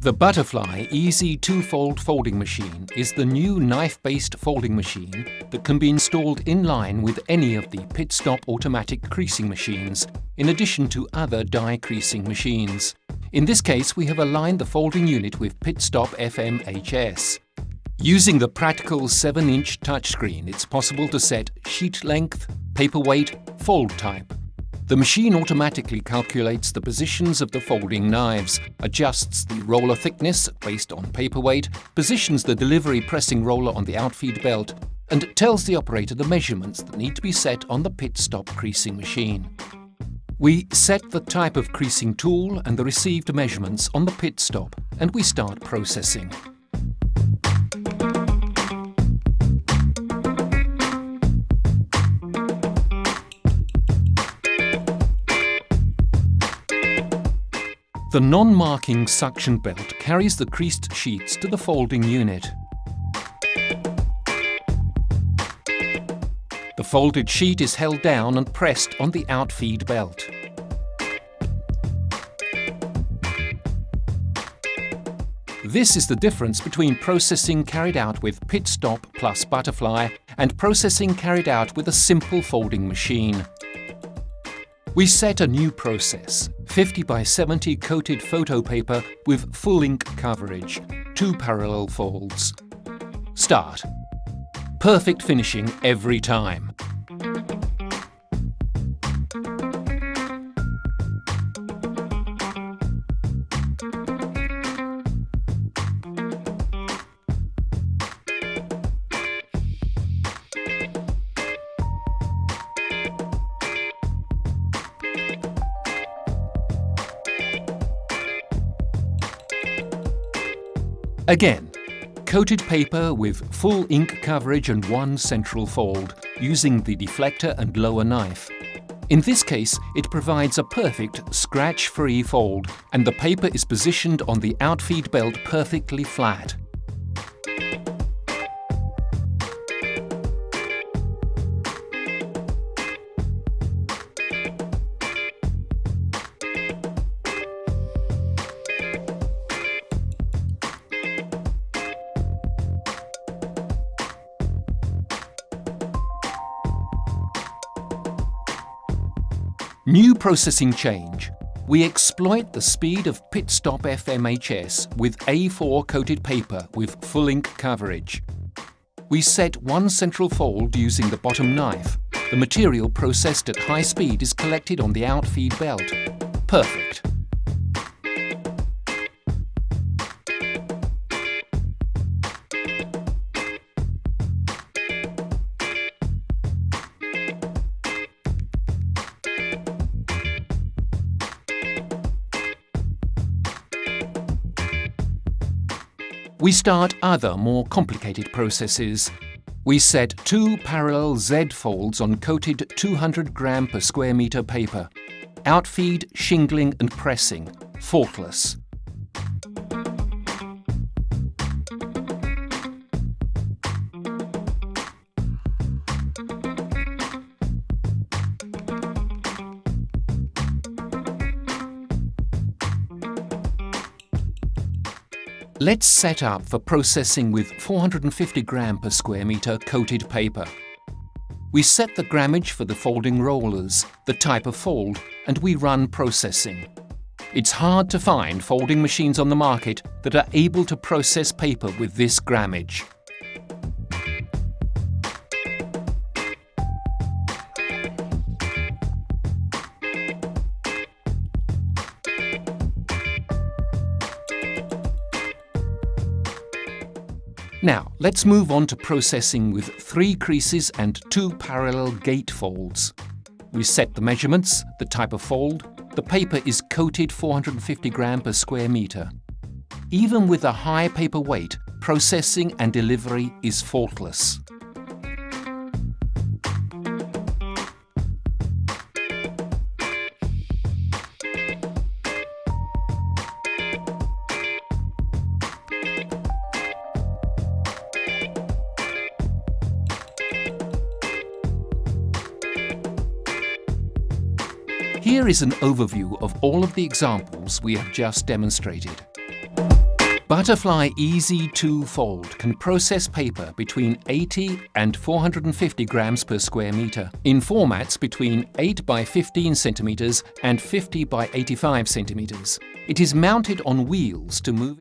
The Butterfly Easy 2-Fold Folding Machine is the new knife-based folding machine that can be installed in line with any of the pit-stop automatic creasing machines, in addition to other die creasing machines. In this case, we have aligned the folding unit with pit-stop FMHS. Using the practical 7-inch touchscreen, it's possible to set sheet length, paper weight, fold type. The machine automatically calculates the positions of the folding knives, adjusts the roller thickness based on paper weight, positions the delivery pressing roller on the outfeed belt, and tells the operator the measurements that need to be set on the pit-stop creasing machine. We set the type of creasing tool and the received measurements on the pit stop, and we start processing. The non-marking suction belt carries the creased sheets to the folding unit. The folded sheet is held down and pressed on the outfeed belt. This is the difference between processing carried out with pit stop plus Butterfly and processing carried out with a simple folding machine. We set a new process, 50 by 70 coated photo paper with full ink coverage, 2 parallel folds. Start. Perfect finishing every time. Again, coated paper with full ink coverage and 1 central fold, using the deflector and lower knife. In this case, it provides a perfect scratch-free fold, and the paper is positioned on the outfeed belt perfectly flat. New processing change. We exploit the speed of pit stop FMHS with A4 coated paper with full ink coverage. We set 1 central fold using the bottom knife. The material processed at high speed is collected on the outfeed belt. Perfect. We start other, more complicated processes. We set 2 parallel Z folds on coated 200 gram per square meter paper. Outfeed, shingling and pressing, faultless. Let's set up for processing with 450 gram per square meter coated paper. We set the grammage for the folding rollers, the type of fold, and we run processing. It's hard to find folding machines on the market that are able to process paper with this grammage. Now, let's move on to processing with 3 creases and 2 parallel gate folds. We set the measurements, the type of fold. The paper is coated 450 gram per square meter. Even with a high paper weight, processing and delivery is faultless. Here is an overview of all of the examples we have just demonstrated. Butterfly Easy 2 Fold can process paper between 80 and 450 grams per square meter in formats between 8 by 15 centimeters and 50 by 85 centimeters. It is mounted on wheels to move